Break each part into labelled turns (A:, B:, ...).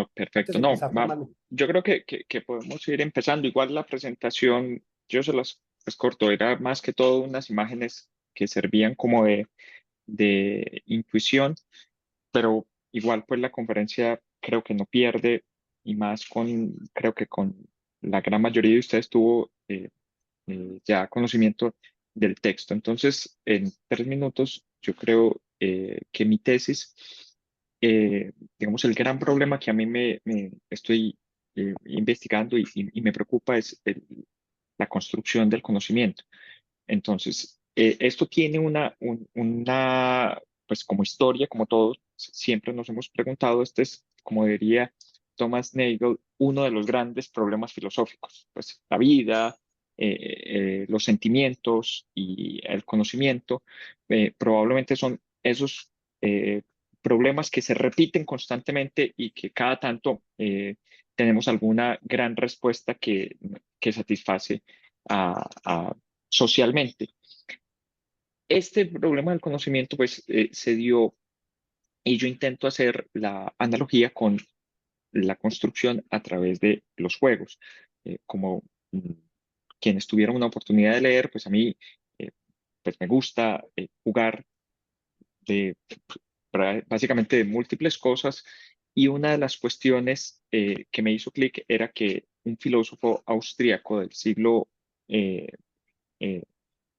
A: No,
B: antes
A: perfecto.
B: de
A: No,
B: empezar formalmente.
A: yo creo que podemos ir empezando. Igual la presentación, yo se las pues, corto, era más que todo unas imágenes que servían como de intuición, pero igual pues la conferencia creo que no pierde y más creo que con la gran mayoría de ustedes tuvo ya conocimiento del texto. Entonces, en 3 minutos, yo creo que mi tesis, digamos, el gran problema que a mí me estoy investigando y me preocupa es la construcción del conocimiento. Entonces, esto tiene pues como historia, como todos siempre nos hemos preguntado, este es, como diría Thomas Nagel, uno de los grandes problemas filosóficos, pues la vida, los sentimientos y el conocimiento, probablemente son esos problemas que se repiten constantemente y que cada tanto tenemos alguna gran respuesta que satisface a socialmente. Este problema del conocimiento pues se dio y yo intento hacer la analogía con la construcción a través de los juegos. Como quienes tuvieron una oportunidad de leer, pues a mí eh, pues me gusta jugar de básicamente de múltiples cosas y una de las cuestiones que me hizo clic era que un filósofo austríaco del siglo eh, eh,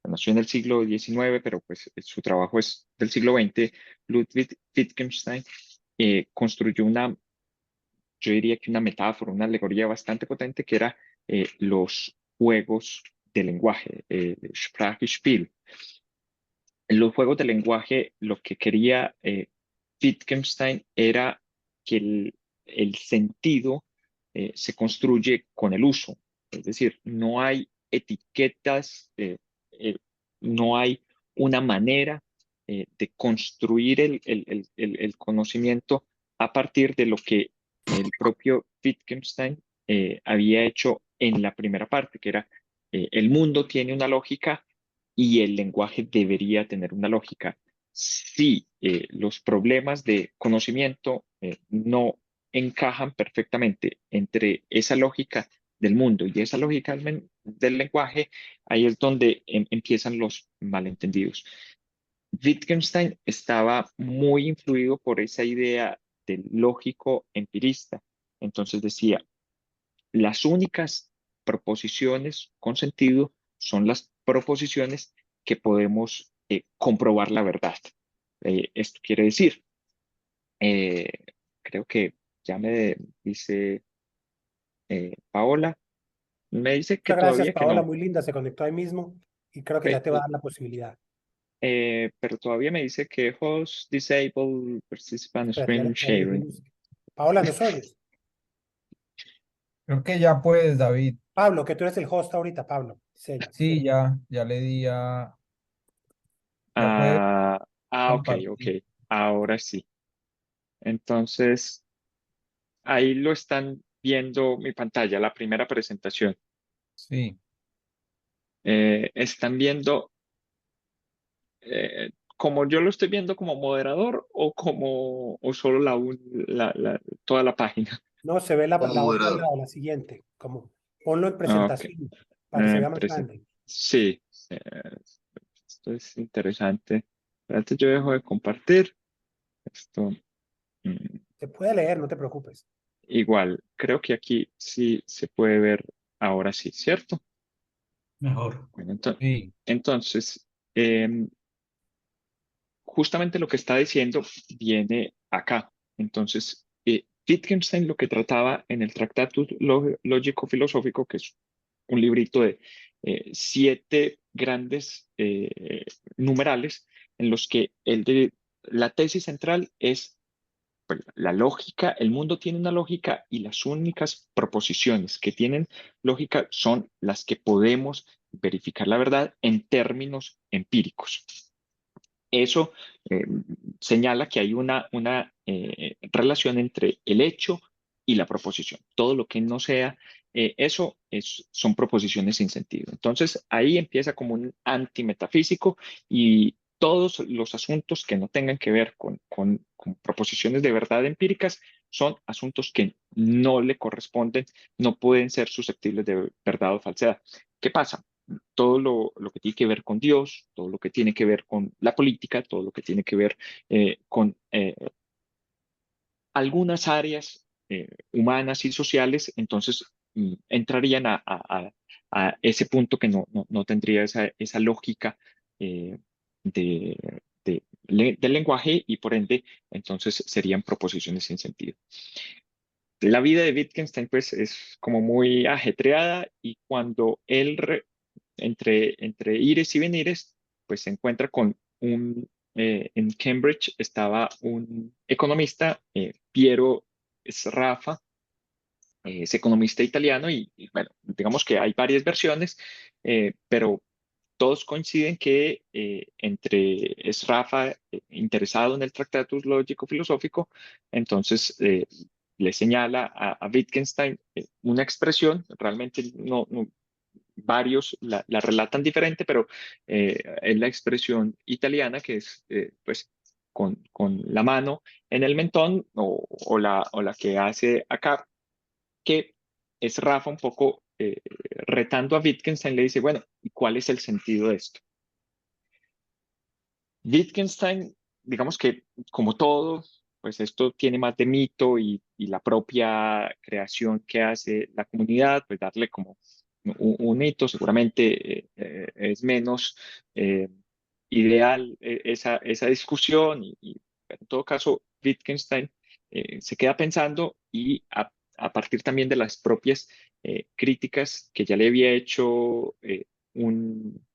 A: nació en el siglo XIX, pero pues su trabajo es del siglo XX, Ludwig Wittgenstein construyó yo diría que una metáfora, una alegoría bastante potente que era los juegos de lenguaje, Sprachspiel. En los juegos de lenguaje, lo que quería Wittgenstein era que el sentido se construye con el uso. Es decir, no hay etiquetas, eh, no hay una manera de construir el conocimiento a partir de lo que el propio Wittgenstein había hecho en la primera parte, que era el mundo tiene una lógica y el lenguaje debería tener una lógica. Si los problemas de conocimiento no encajan perfectamente entre esa lógica del mundo y esa lógica del lenguaje, ahí es donde empiezan los malentendidos. Wittgenstein estaba muy influido por esa idea del lógico empirista. Entonces decía, las únicas proposiciones con sentido son las proposiciones que podemos comprobar la verdad. Esto quiere decir, eh, creo que ya me dice Paola, me dice que
B: Muchas gracias,
A: todavía que
B: Paola,
A: no,
B: muy linda, se conectó ahí mismo y creo que ya te va a dar la posibilidad.
A: pero todavía me dice que host disable participant
B: Espérate,
A: screen
B: ya le
A: sharing.
B: dijimos. Paola, ¿nos oyes?
C: Creo que ya puedes, David.
B: Pablo, que tú eres el host ahorita, Pablo. Sí, ella.
C: Sí, ya le di a, ya puedes
A: Ok, ok,
C: compartir.
A: ahora sí. Entonces, ahí lo están viendo mi pantalla, la primera presentación.
C: Sí.
A: Están viendo como yo lo estoy viendo como moderador o solo toda la página.
B: No, se ve
D: Como
B: la otra al
D: moderador.
B: lado, la siguiente. Como, ponlo en
A: Ok,
B: presentación para que se vea más
A: presen-
B: grande.
A: sí, eh, esto es interesante. Espérate, yo dejo de compartir. Esto, mm,
B: Se puede leer, no te preocupes.
A: igual, creo que aquí sí se puede ver ahora sí, ¿cierto?
D: Mejor.
A: Bueno,
C: Sí.
A: entonces, em, justamente lo que está diciendo viene acá. Entonces, Wittgenstein lo que trataba en el Tractatus Lógico-Filosófico, que es un librito de 7 grandes numerales, en los que la tesis central es pues, la lógica, el mundo tiene una lógica y las únicas proposiciones que tienen lógica son las que podemos verificar la verdad en términos empíricos. Eso señala que hay una relación entre el hecho y la proposición. Todo lo que no sea eso son proposiciones sin sentido. Entonces ahí empieza como un antimetafísico y todos los asuntos que no tengan que ver con proposiciones de verdad empíricas son asuntos que no le corresponden, no pueden ser susceptibles de verdad o falsedad. ¿Qué pasa? Todo lo que tiene que ver con Dios, todo lo que tiene que ver con la política, todo lo que tiene que ver con algunas áreas humanas y sociales, entonces entrarían a ese punto que no tendría esa lógica eh, de, del lenguaje y por ende entonces serían proposiciones sin sentido. La vida de Wittgenstein pues es como muy ajetreada y cuando él entre ires y venires pues se encuentra con en Cambridge estaba un economista, Piero Sraffa, es economista italiano y, bueno, digamos que hay varias versiones, pero todos coinciden que entre Sraffa, interesado en el Tractatus Lógico-Filosófico, entonces le señala a Wittgenstein una expresión, realmente varios la relatan diferente, pero es la expresión italiana que es pues con la mano en el mentón o la que hace acá, que es Rafa un poco retando a Wittgenstein, le dice, bueno, ¿y cuál es el sentido de esto? Wittgenstein, digamos que como todo, pues esto tiene más de mito y la propia creación que hace la comunidad, pues darle como un mito, seguramente es menos eh, ideal esa discusión y en todo caso Wittgenstein se queda pensando y a partir también de las propias críticas que ya le había hecho un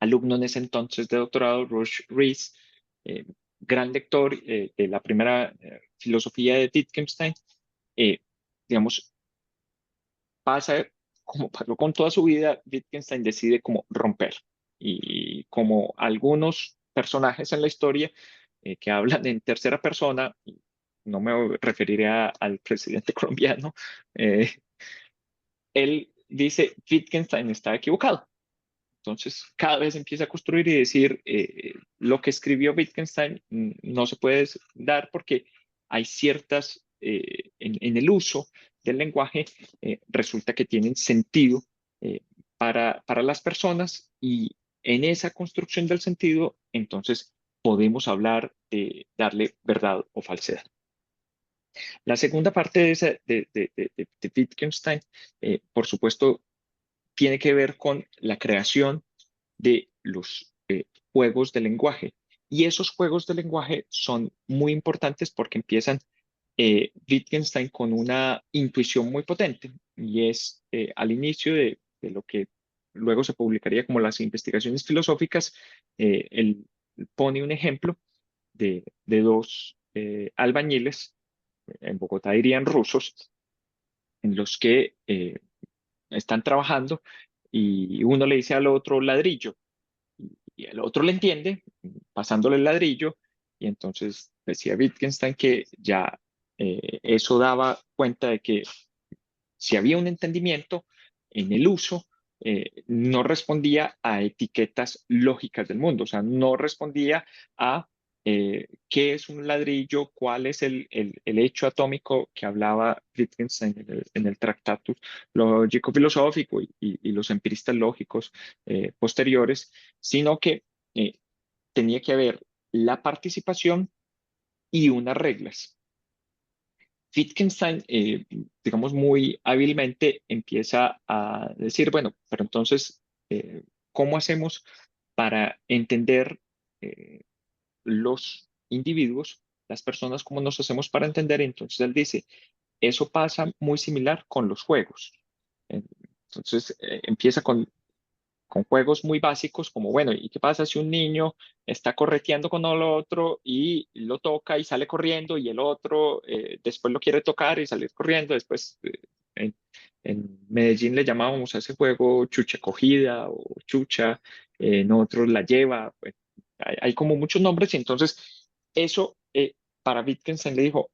A: alumno en ese entonces de doctorado, Rush Rees, eh, gran lector de la primera filosofía de Wittgenstein, eh, digamos, pasa como pasó con toda su vida, Wittgenstein decide como romper. Y como algunos personajes en la historia que hablan en tercera persona, no me referiré al presidente colombiano, eh, él dice, Wittgenstein está equivocado. Entonces, cada vez empieza a construir y decir, lo que escribió Wittgenstein no se puede dar porque hay ciertas, en el uso del lenguaje, resulta que tienen sentido para las personas y en esa construcción del sentido, entonces podemos hablar de darle verdad o falsedad. La segunda parte de Wittgenstein, por supuesto, tiene que ver con la creación de los juegos de lenguaje. Y esos juegos de lenguaje son muy importantes porque empiezan Wittgenstein con una intuición muy potente y es al inicio de lo que luego se publicaría como las investigaciones filosóficas, él pone un ejemplo de dos albañiles, en Bogotá dirían rusos, en los que están trabajando y uno le dice al otro ladrillo y el otro le entiende, pasándole el ladrillo, y entonces decía Wittgenstein que ya eso daba cuenta de que si había un entendimiento en el uso, no respondía a etiquetas lógicas del mundo, o sea, no respondía a qué es un ladrillo, cuál es el hecho atómico que hablaba Wittgenstein en el Tractatus Lógico-Filosófico y los empiristas lógicos posteriores, sino que eh, tenía que haber la participación y unas reglas. Wittgenstein, digamos, muy hábilmente empieza a decir, bueno, pero entonces, ¿cómo hacemos para entender los individuos, las personas, cómo nos hacemos para entender? Entonces él dice, eso pasa muy similar con los juegos. Entonces empieza con juegos muy básicos como, bueno, ¿y qué pasa si un niño está correteando con el otro y lo toca y sale corriendo y el otro después lo quiere tocar y salir corriendo? Después, en, en Medellín le llamábamos a ese juego chucha cogida o chucha, nosotros la lleva, pues, hay como muchos nombres y entonces eso para Wittgenstein le dijo,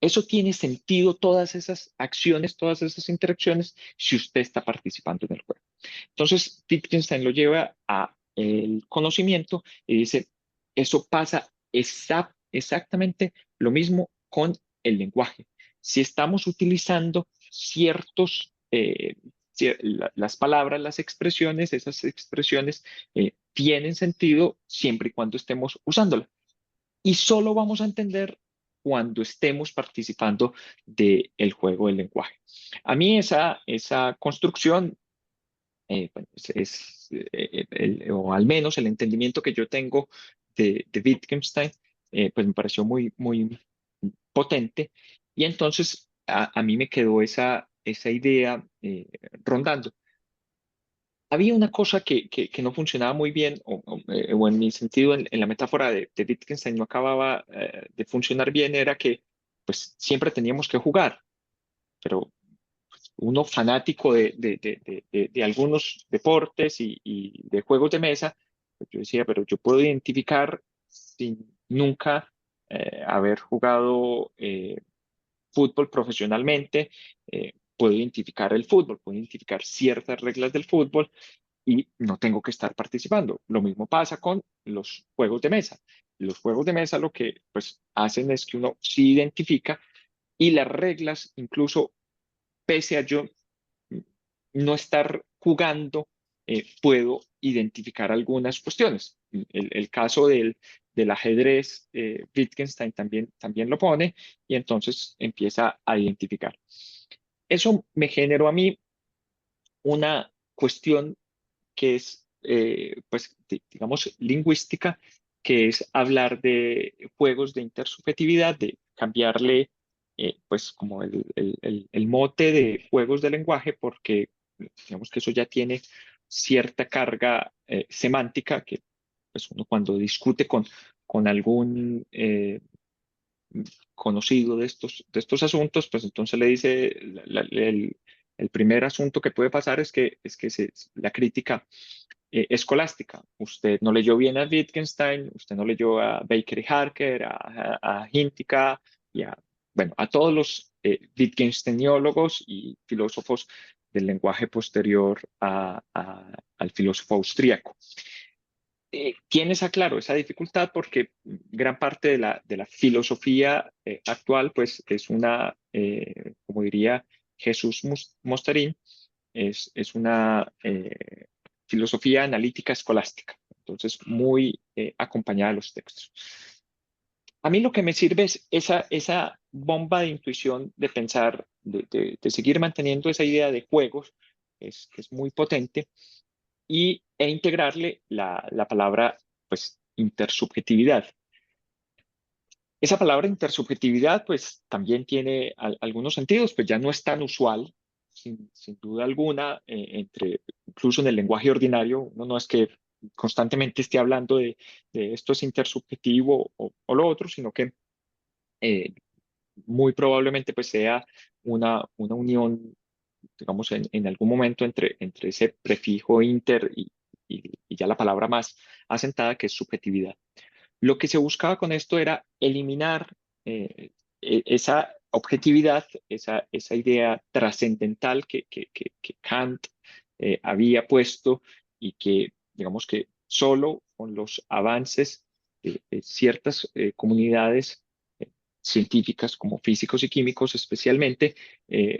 A: eso tiene sentido, todas esas acciones, todas esas interacciones, si usted está participando en el juego. Entonces, Wittgenstein lo lleva a el conocimiento y dice, eso pasa exactamente lo mismo con el lenguaje. Si estamos utilizando las palabras, las expresiones, esas expresiones tienen sentido siempre y cuando estemos usándolas. Y solo vamos a entender cuando estemos participando del juego del lenguaje. A mí esa construcción, bueno, o al menos el entendimiento que yo tengo de Wittgenstein, pues me pareció muy, muy potente. Y entonces a mí me quedó esa idea rondando. Había una cosa que no funcionaba muy bien, o en mi sentido, en la metáfora de Wittgenstein no acababa de funcionar bien, era que pues siempre teníamos que jugar, pero pues, uno fanático de algunos deportes y de juegos de mesa, pues yo decía, pero yo puedo identificar sin nunca haber jugado fútbol profesionalmente, puedo identificar el fútbol, puedo identificar ciertas reglas del fútbol y no tengo que estar participando. Lo mismo pasa con los juegos de mesa. Los juegos de mesa lo que pues hacen es que uno sí identifica y las reglas, incluso pese a yo no estar jugando, puedo identificar algunas cuestiones. El caso del ajedrez, Wittgenstein también lo pone y entonces empieza a identificar. Eso me generó a mí una cuestión que es, pues, digamos, lingüística, que es hablar de juegos de intersubjetividad, de cambiarle, pues, como el mote de juegos de lenguaje, porque digamos que eso ya tiene cierta carga semántica que, pues, uno cuando discute con algún conocido de estos asuntos, pues entonces le dice, el primer asunto que puede pasar es que la crítica escolástica. Usted no leyó bien a Wittgenstein, usted no leyó a Baker y Harker, a Hintika y bueno, a todos los Wittgensteiniólogos y filósofos del lenguaje posterior al filósofo austríaco. Tienes, claro, esa dificultad porque gran parte de la filosofía actual, pues es una, como diría Jesús Mostarín, es una filosofía analítica escolástica, entonces muy acompañada de los textos. A mí lo que me sirve es esa bomba de intuición de pensar, de seguir manteniendo esa idea de juegos, que es muy potente, e integrarle la palabra, pues, intersubjetividad. Esa palabra intersubjetividad, pues, también tiene algunos sentidos, pues ya no es tan usual, sin duda alguna, incluso en el lenguaje ordinario, uno no es que constantemente esté hablando de esto es intersubjetivo o lo otro, sino que eh, muy probablemente pues sea una unión, digamos, en algún momento entre ese prefijo inter y ya la palabra más asentada que es subjetividad. Lo que se buscaba con esto era eliminar esa objetividad, esa idea trascendental que Kant había puesto y que, digamos que solo con los avances de ciertas comunidades científicas como físicos y químicos especialmente,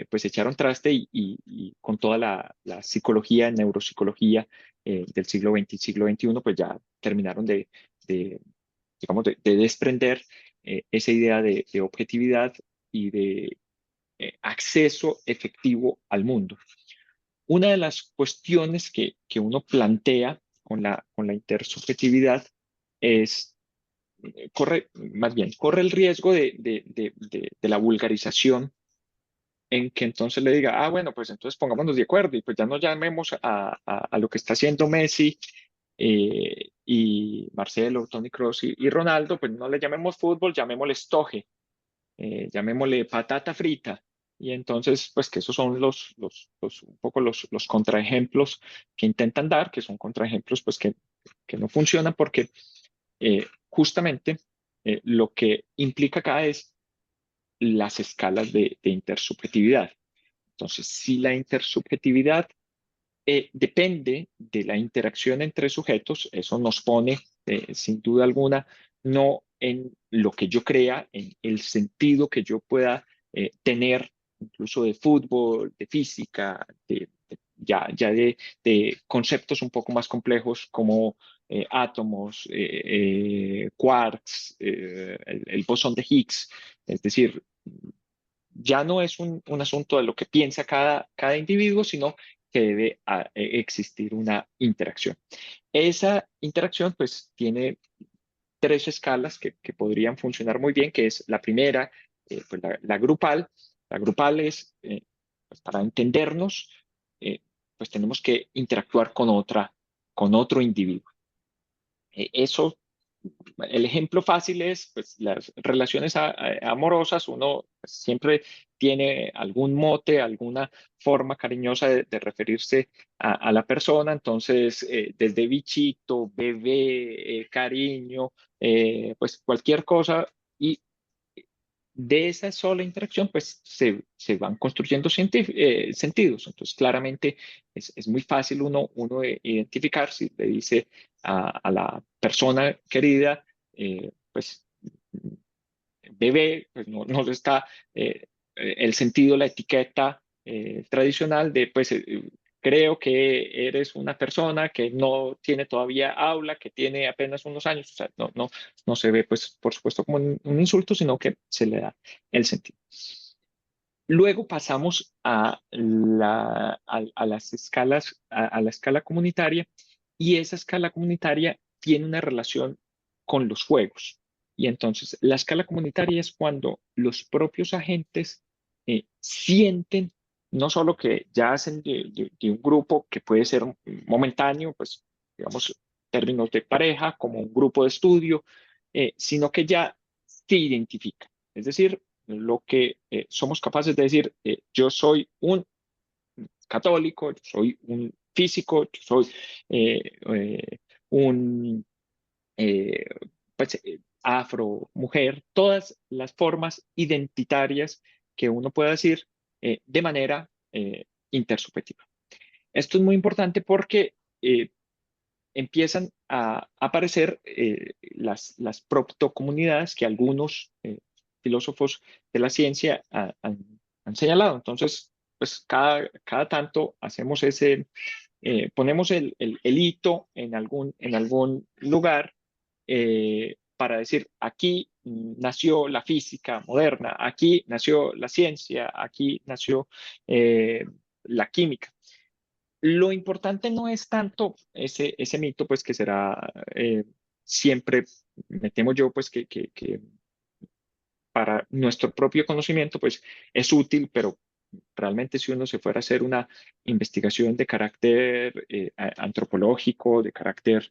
A: pues echaron traste y con toda la psicología, neuropsicología del siglo XX y siglo XXI, pues ya terminaron de, digamos, de desprender esa idea de objetividad y de acceso efectivo al mundo. Una de las cuestiones que uno plantea con la intersubjetividad es, corre el riesgo de la vulgarización en que entonces le diga, bueno, pues entonces pongámonos de acuerdo y pues ya no llamemos a lo que está haciendo Messi y Marcelo, Toni Kroos y Ronaldo, pues no le llamemos fútbol, llamémosle estoje, llamémosle patata frita. Y entonces, pues que esos son un poco los contraejemplos que intentan dar, que son contraejemplos pues que no funcionan porque justamente lo que implica acá es las escalas de intersubjetividad. Entonces, si la intersubjetividad depende de la interacción entre sujetos, eso nos pone, sin duda alguna, no en lo que yo crea, en el sentido que yo pueda tener, incluso de fútbol, de física, de conceptos un poco más complejos como átomos, quarks, el bosón de Higgs. Es decir, ya no es un asunto de lo que piensa cada individuo, sino que debe existir una interacción. Esa interacción pues tiene tres escalas que podrían funcionar muy bien, que es la primera, pues la grupal. La grupal es, pues para entendernos, pues tenemos que interactuar con otro individuo. Eso, el ejemplo fácil es pues, las relaciones amorosas. Uno pues, siempre tiene algún mote, alguna forma cariñosa de referirse a la persona. Entonces, desde bichito, bebé, cariño, pues cualquier cosa. Y de esa sola interacción, pues se van construyendo sentidos. Entonces, claramente es muy fácil uno identificar si le dice a la persona querida, pues bebé, pues no le está el sentido, la etiqueta tradicional de, pues creo que eres una persona que no tiene todavía aula, que tiene apenas unos años. O sea, no se ve, pues, por supuesto, como un insulto, sino que se le da el sentido. Luego pasamos a las escalas, a la escala comunitaria, y esa escala comunitaria tiene una relación con los juegos. Y entonces la escala comunitaria es cuando los propios agentes sienten no solo que ya hacen de un grupo que puede ser momentáneo, pues digamos, términos de pareja, como un grupo de estudio, sino que ya se identifican. Es decir, lo que somos capaces de decir, yo soy un católico, yo soy un físico, yo soy un eh, pues, afro, mujer, todas las formas identitarias que uno pueda decir de manera intersubjetiva. Esto es muy importante porque empiezan a aparecer las protocomunidades que algunos filósofos de la ciencia han señalado. Entonces, pues cada tanto hacemos ponemos el hito en algún lugar para decir, aquí nació la física moderna, aquí nació la ciencia, aquí nació la química. Lo importante no es tanto ese mito, pues que será siempre, me temo yo, pues que para nuestro propio conocimiento, pues es útil, pero realmente si uno se fuera a hacer una investigación de carácter antropológico, de carácter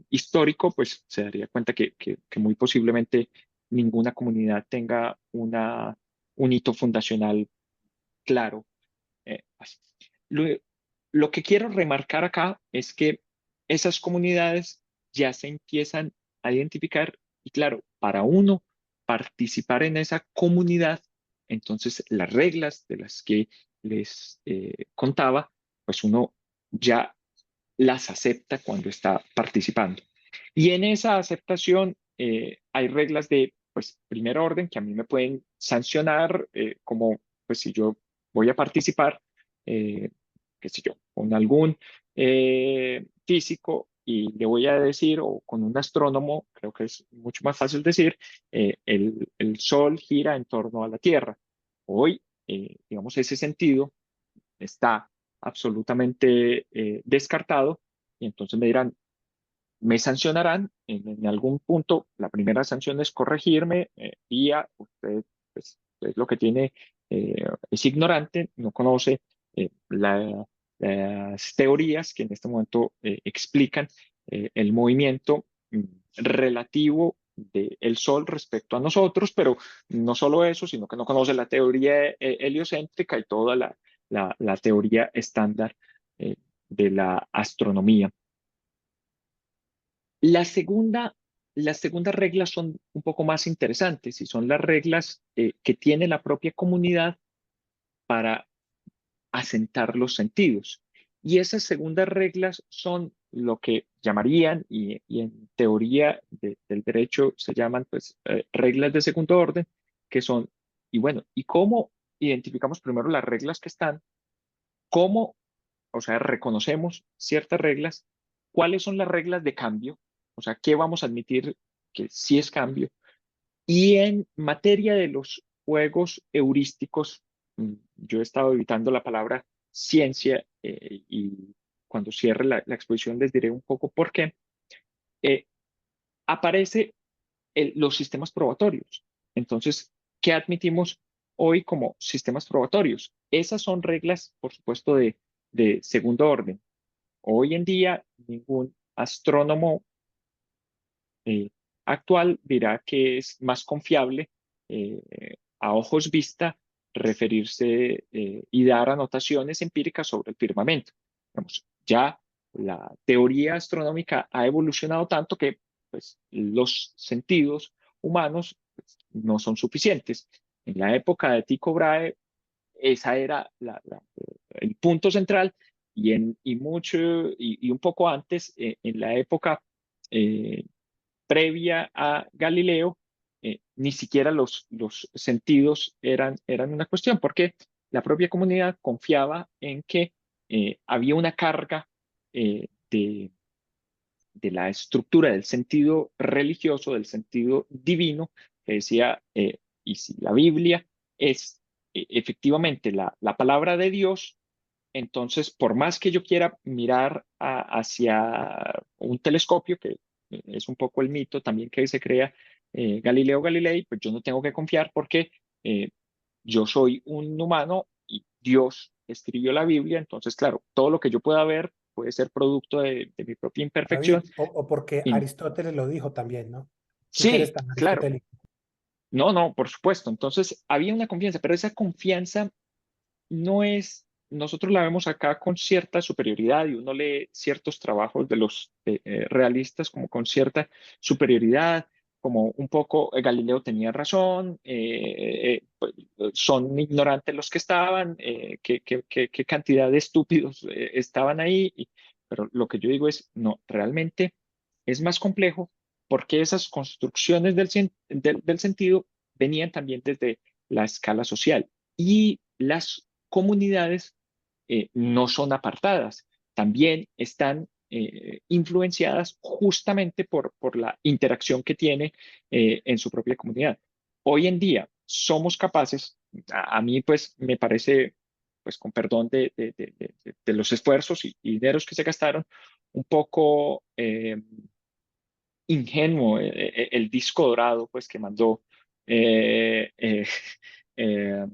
A: histórico, pues se daría cuenta que muy posiblemente ninguna comunidad tenga un hito fundacional claro. Así. Lo, lo que quiero remarcar acá es que esas comunidades ya se empiezan a identificar y claro, para uno participar en esa comunidad, entonces las reglas de las que les contaba, pues uno ya las acepta cuando está participando. Y en esa aceptación hay reglas de, pues, primer orden que a mí me pueden sancionar, como, pues, si yo voy a participar, eh, qué sé yo, con algún físico y le voy a decir, o con un astrónomo, creo que es mucho más fácil decir, el Sol gira en torno a la Tierra. Hoy, digamos, ese sentido está absolutamente descartado y entonces me dirán, me sancionarán en algún punto. La primera sanción es corregirme, usted pues, es lo que tiene, es ignorante, no conoce las teorías que en este momento explican el movimiento relativo del Sol respecto a nosotros, pero no solo eso, sino que no conoce la teoría heliocéntrica y toda la teoría estándar de la astronomía. La segunda, las segundas reglas son un poco más interesantes y son las reglas que tiene la propia comunidad para asentar los sentidos. Y esas segundas reglas son lo que llamarían, y en teoría del derecho se llaman pues reglas de segundo orden, que son, y bueno, ¿y cómo identificamos primero las reglas que están? ¿Cómo, o sea, reconocemos ciertas reglas? ¿Cuáles son las reglas de cambio? O sea, ¿qué vamos a admitir que sí es cambio? Y en materia de los juegos heurísticos, yo he estado evitando la palabra ciencia, y cuando cierre la exposición les diré un poco por qué. eh, Aparece los sistemas probatorios. Entonces, ¿qué admitimos hoy como sistemas probatorios? Esas son reglas, por supuesto, de segundo orden. Hoy en día, ningún astrónomo eh, actual dirá que es más confiable, a ojos vista, referirse y dar anotaciones empíricas sobre el firmamento. Digamos, ya la teoría astronómica ha evolucionado tanto que pues, los sentidos humanos pues, no son suficientes. En la época de Tycho Brahe, esa era el punto central, y un poco antes, en la época eh, previa a Galileo, ni siquiera los sentidos eran una cuestión, porque la propia comunidad confiaba en que había una carga de la estructura del sentido religioso, del sentido divino, que decía, y si la Biblia es efectivamente la palabra de Dios, entonces, por más que yo quiera mirar hacia un telescopio, que es un poco el mito también que se crea Galileo Galilei, pues yo no tengo que confiar porque eh, yo soy un humano y Dios escribió la Biblia, entonces, claro, todo lo que yo pueda ver puede ser producto de mi propia imperfección.
B: David, o porque
A: Y,
B: Aristóteles lo dijo también, ¿no? Tú que eres
A: sí,
B: tan
A: claro,
B: aristotélico.
A: no, no, por supuesto. Entonces, había una confianza, pero esa confianza no es, nosotros la vemos acá con cierta superioridad, y uno lee ciertos trabajos de los realistas como con cierta superioridad, como un poco Galileo tenía razón, pues, son ignorantes los que estaban, qué cantidad de estúpidos estaban ahí, pero lo que yo digo es, no, realmente es más complejo porque esas construcciones del sentido venían también desde la escala social, y las comunidades no son apartadas, también están influenciadas justamente por la interacción que tiene en su propia comunidad. Hoy en día somos capaces, a mí pues me parece, pues con perdón de los esfuerzos y dineros que se gastaron, un poco ingenuo el disco dorado pues que mandó eh, eh, eh,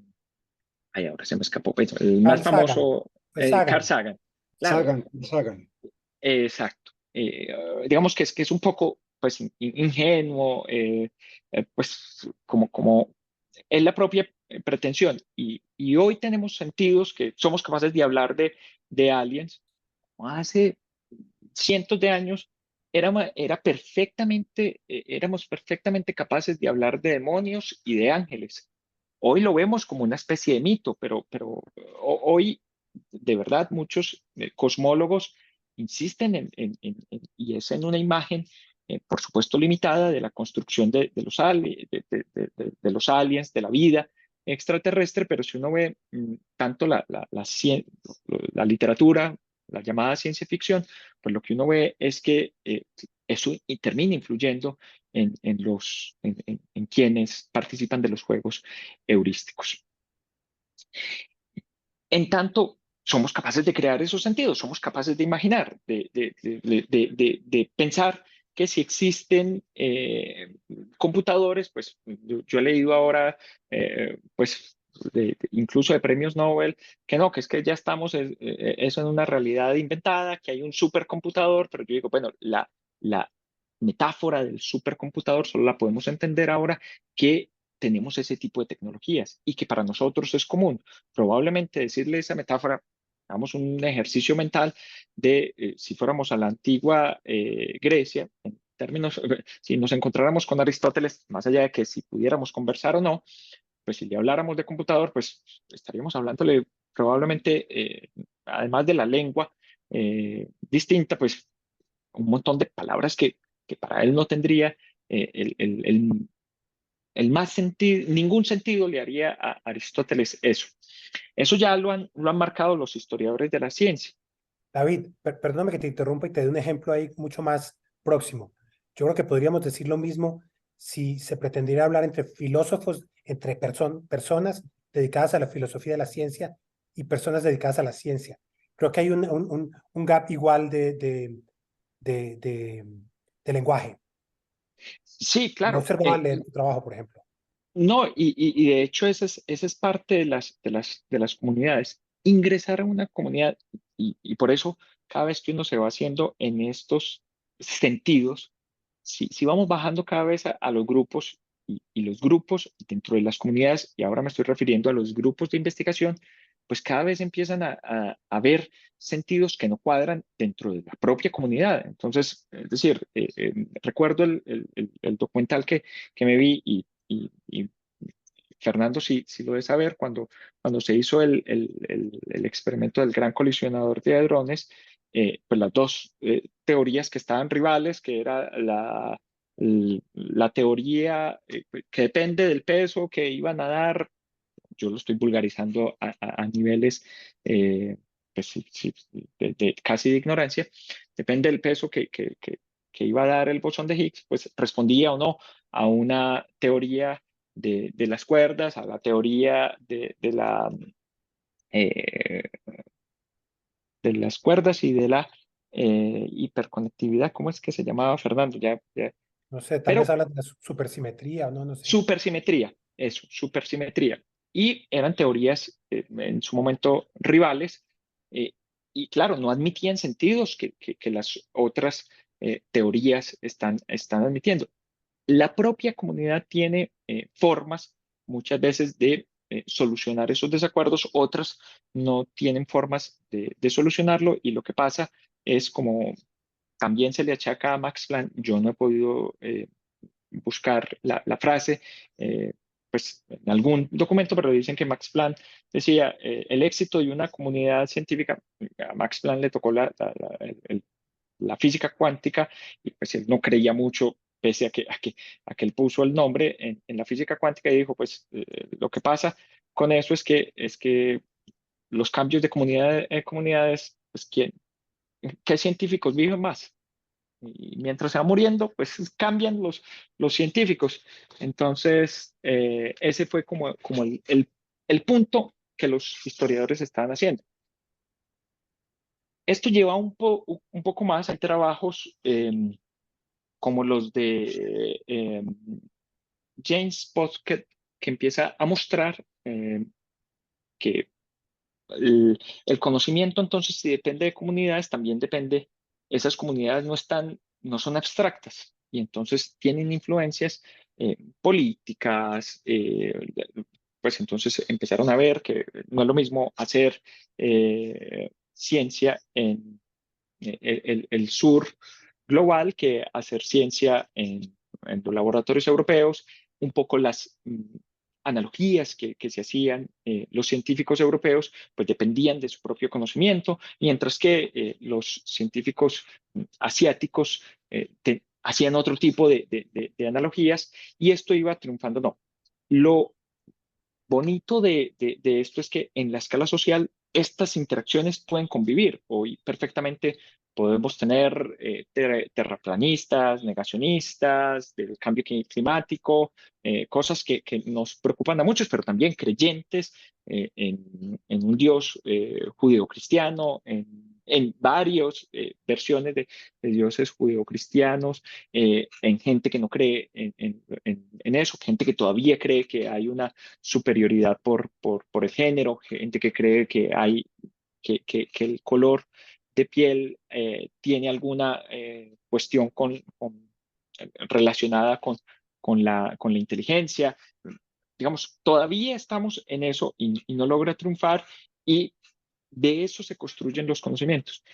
A: ay, ahora se me escapó, pues, el más
B: Carl Sagan,
A: famoso,
B: pues
A: Carl
B: Sagan.
A: Sagan. Claro,
D: Sagan, Sagan.
A: exacto. Digamos que es un poco, pues, ingenuo, pues, como es la propia pretensión. Y hoy tenemos sentidos que somos capaces de hablar de aliens. Hace cientos de años éramos perfectamente capaces de hablar de demonios y de ángeles. Hoy lo vemos como una especie de mito, pero hoy, de verdad, muchos cosmólogos insisten y es en una imagen, por supuesto, limitada de la construcción de los aliens, de la vida extraterrestre, pero si uno ve tanto la literatura, la llamada ciencia ficción, pues lo que uno ve es que eso termina influyendo en quienes participan de los juegos heurísticos. En tanto, somos capaces de crear esos sentidos, somos capaces de imaginar, de pensar que si existen computadores, pues yo he leído ahora, pues incluso de premios Nobel, que no, que es que ya estamos eso en una realidad inventada, que hay un supercomputador, pero yo digo, bueno, la metáfora del supercomputador solo la podemos entender ahora que tenemos ese tipo de tecnologías y que para nosotros es común. Probablemente decirle esa metáfora, hagamos un ejercicio mental de si fuéramos a la antigua Grecia, en términos, si nos encontráramos con Aristóteles, más allá de que si pudiéramos conversar o no, pues si le habláramos de computador, pues estaríamos hablándole probablemente, además de la lengua distinta, pues un montón de palabras que para él no tendría el más sentido, ningún sentido le haría a Aristóteles eso. Eso ya lo han marcado los historiadores de la ciencia.
B: David, perdóname que te interrumpa y te dé un ejemplo ahí mucho más próximo. Yo creo que podríamos decir lo mismo si se pretendiera hablar entre filósofos, entre personas dedicadas a la filosofía de la ciencia y personas dedicadas a la ciencia. Creo que hay un gap igual de, de, de lenguaje.
A: Sí,
B: Lo he
A: claro.
B: observado al leer tu trabajo, por ejemplo.
A: No, y de hecho esa es parte de las comunidades. Ingresar a una comunidad, y por eso cada vez que uno se va haciendo en estos sentidos, si vamos bajando cada vez a los grupos, y los grupos dentro de las comunidades, y ahora me estoy refiriendo a los grupos de investigación, pues cada vez empiezan a ver sentidos que no cuadran dentro de la propia comunidad. Entonces, es decir, recuerdo el documental que me vi, y Fernando sí lo debe saber, cuando se hizo el experimento del gran colisionador de hadrones, pues las dos teorías que estaban rivales, que era la teoría que depende del peso que iban a dar. Yo lo estoy vulgarizando a niveles pues, sí, casi de ignorancia. Depende del peso que iba a dar el bosón de Higgs, pues respondía o no a una teoría de las cuerdas, a la teoría eh, de las cuerdas y de la hiperconectividad. ¿Cómo es que se llamaba, Fernando?
B: No sé, tal vez
A: Pero
B: hablas de la supersimetría o no, no sé.
A: supersimetría, eso, supersimetría. Y eran teorías en su momento rivales, eh, y claro, no admitían sentidos que las otras teorías están admitiendo. La propia comunidad tiene formas muchas veces de solucionar esos desacuerdos, otras no tienen formas de solucionarlo, y lo que pasa es, como también se le achaca a Max Planck, yo no he podido buscar la frase, eh, pues en algún documento, pero dicen que Max Planck decía, el éxito de una comunidad científica. A Max Planck le tocó la física cuántica, y pues él no creía mucho, pese a que él puso el nombre en la física cuántica, y dijo, pues lo que pasa con eso es que los cambios de comunidades, pues ¿qué científicos viven más? Y mientras se va muriendo, pues cambian los científicos. Entonces, ese fue como el punto que los historiadores estaban haciendo. Esto lleva un poco más. Hay trabajos como los de James Pocket, que empieza a mostrar que el conocimiento, entonces, si depende de comunidades, también depende, esas comunidades no son abstractas, y entonces tienen influencias políticas. Pues entonces empezaron a ver que no es lo mismo hacer ciencia en el sur global que hacer ciencia en los laboratorios europeos. Un poco las analogías que se hacían, los científicos europeos pues dependían de su propio conocimiento, mientras que los científicos asiáticos hacían otro tipo de analogías, y esto iba triunfando. No, lo bonito de esto es que en la escala social estas interacciones pueden convivir. Hoy perfectamente podemos tener terraplanistas, negacionistas del cambio climático, cosas que nos preocupan a muchos, pero también creyentes en un Dios judío-cristiano, en varias versiones de dioses judío-cristianos, en gente que no cree en eso, gente que todavía cree que hay una superioridad por el género, gente que cree que el color de piel tiene alguna cuestión relacionada con la inteligencia. Digamos, todavía estamos en eso, y no logra triunfar, y de eso se construyen los conocimientos.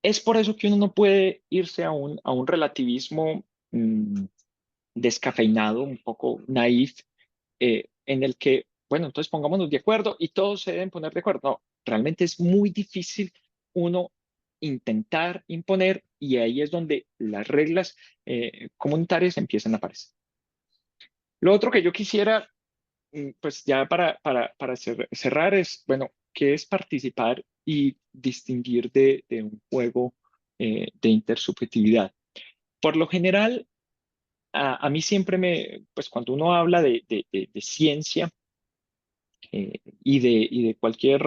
A: Es por eso que uno no puede irse a un relativismo descafeinado, un poco naif, en el que, bueno, entonces pongámonos de acuerdo y todos se deben poner de acuerdo. No, realmente es muy difícil uno intentar imponer, y ahí es donde las reglas comunitarias empiezan a aparecer. Lo otro que yo quisiera, pues ya para cerrar es, bueno, ¿qué es participar y distinguir de un juego de intersubjetividad? Por lo general, a mí siempre pues cuando uno habla de ciencia y de cualquier,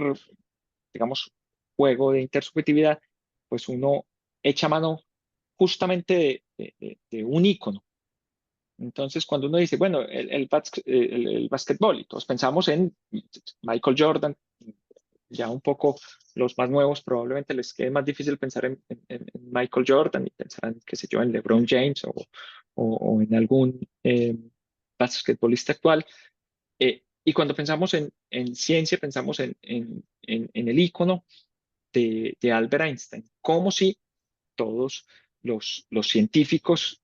A: digamos, juego de intersubjetividad, pues uno echa mano justamente de un ícono. Entonces, cuando uno dice, bueno, el básquetbol, y todos pensamos en Michael Jordan, ya un poco los más nuevos probablemente les quede más difícil pensar en Michael Jordan y pensar, qué sé yo, en LeBron James o en algún basquetbolista actual. Y cuando pensamos en ciencia, pensamos en el ícono de Albert Einstein, como si todos los científicos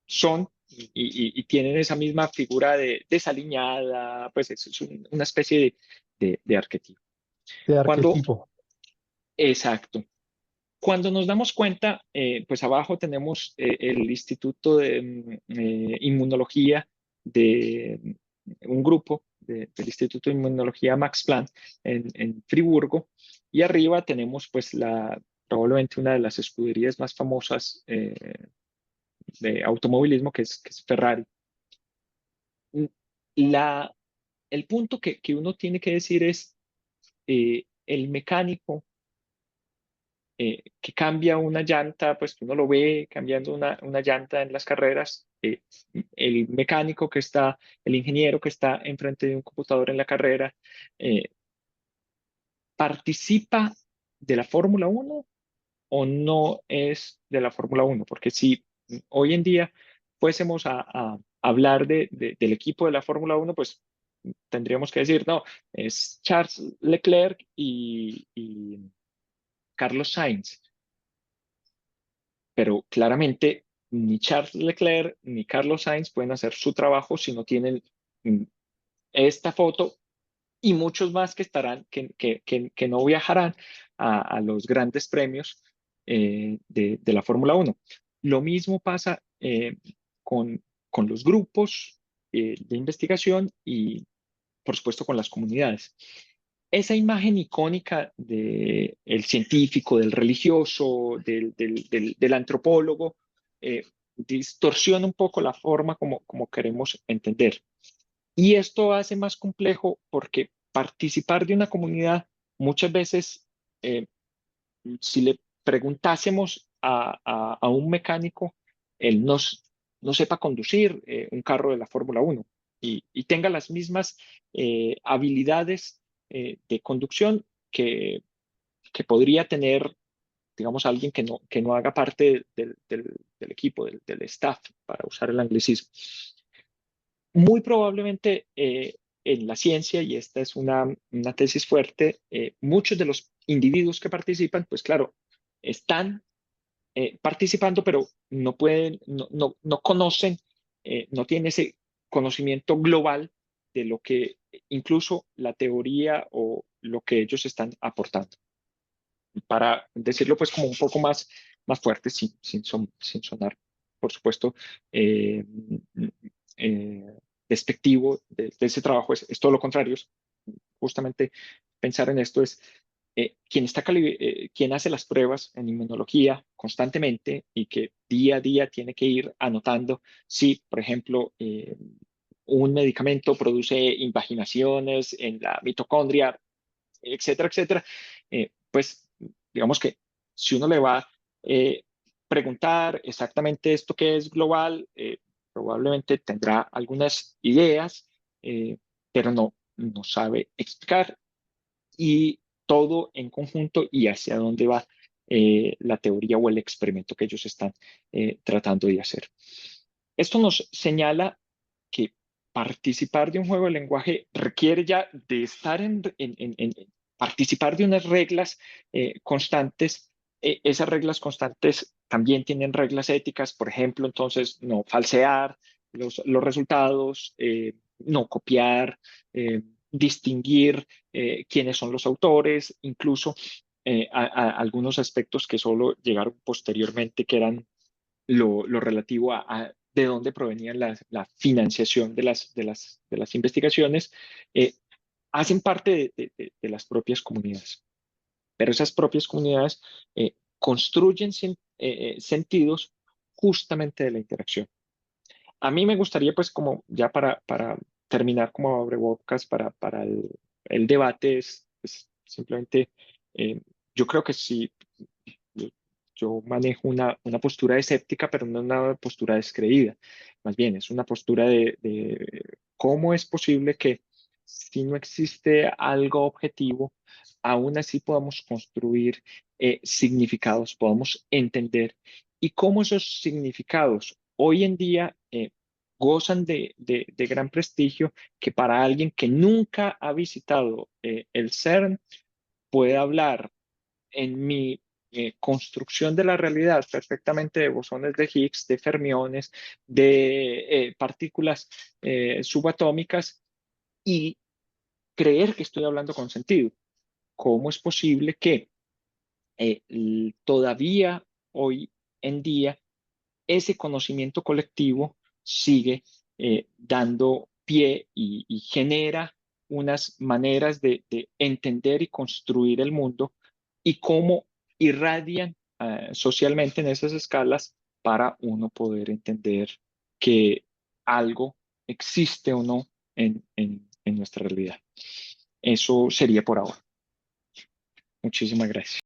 A: son y tienen esa misma figura desaliñada, pues es una especie de arquetipo.
C: De
A: Cuando,
C: arquetipo.
A: exacto. Cuando nos damos cuenta, pues abajo tenemos el Instituto de Inmunología de un grupo del Instituto de Inmunología Max Planck en Friburgo, y arriba tenemos pues probablemente una de las escuderías más famosas de automovilismo, que es Ferrari. La, el punto que uno tiene que decir es, el mecánico que cambia una llanta, pues uno lo ve cambiando una llanta en las carreras, el mecánico el ingeniero que está enfrente de un computador en la carrera, eh, ¿participa de la Fórmula Uno o no es de la Fórmula Uno? Porque si hoy en día fuésemos a hablar del equipo de la Fórmula Uno, pues tendríamos que decir, no, es Charles Leclerc y Carlos Sainz. Pero claramente ni Charles Leclerc ni Carlos Sainz pueden hacer su trabajo si no tienen mm, esta foto, y muchos más que estarán, que no viajarán a los grandes premios de la Fórmula Uno. Lo mismo pasa con los grupos de investigación y, por supuesto, con las comunidades. Esa imagen icónica del científico, del religioso, del antropólogo, distorsiona un poco la forma como queremos entender. Y esto hace más complejo porque participar de una comunidad muchas veces, eh, si le preguntásemos a un mecánico, él no sepa conducir un carro de la Fórmula Uno y tenga las mismas habilidades de conducción que podría tener, digamos, alguien que no haga parte del equipo, del staff, para usar el anglicismo. Muy probablemente en la ciencia, y esta es una tesis fuerte, muchos de los individuos que participan, pues claro, están participando, pero no pueden, no conocen, no tienen ese conocimiento global de lo que incluso la teoría o lo que ellos están aportando. Para decirlo pues como un poco más fuerte, sin sonar, por supuesto, eh, eh, despectivo de ese trabajo, es todo lo contrario. Justamente pensar en esto es quien hace las pruebas en inmunología constantemente y que día a día tiene que ir anotando si, por ejemplo, un medicamento produce invaginaciones en la mitocondria, etcétera, etcétera, pues digamos que si uno le va a preguntar exactamente esto que es global, probablemente tendrá algunas ideas, pero no sabe explicar, y todo en conjunto y hacia dónde va la teoría o el experimento que ellos están tratando de hacer. Esto nos señala que participar de un juego de lenguaje requiere ya de estar participar de unas reglas constantes. Esas reglas constantes también tienen reglas éticas, por ejemplo, entonces no falsear los resultados, no copiar, distinguir quiénes son los autores, incluso algunos aspectos que solo llegaron posteriormente, que eran lo relativo a de dónde provenía la financiación de las investigaciones, hacen parte de las propias comunidades. Pero esas propias comunidades construyen sentidos justamente de la interacción. A mí me gustaría, pues, como ya para terminar como abrebocas para el debate, es simplemente, yo creo que sí, yo, yo manejo una postura escéptica, pero no una postura descreída. Más bien, es una postura de cómo es posible que si no existe algo objetivo, aún así podamos construir significados, podamos entender y cómo esos significados hoy en día gozan de gran prestigio, que para alguien que nunca ha visitado el CERN puede hablar en mi construcción de la realidad perfectamente de bosones de Higgs, de fermiones, de partículas subatómicas y creer que estoy hablando con sentido. ¿Cómo es posible que todavía hoy en día ese conocimiento colectivo sigue dando pie y genera unas maneras de entender y construir el mundo y cómo irradian socialmente en esas escalas para uno poder entender que algo existe o no en nuestra realidad? Eso sería por ahora. Muchísimas gracias.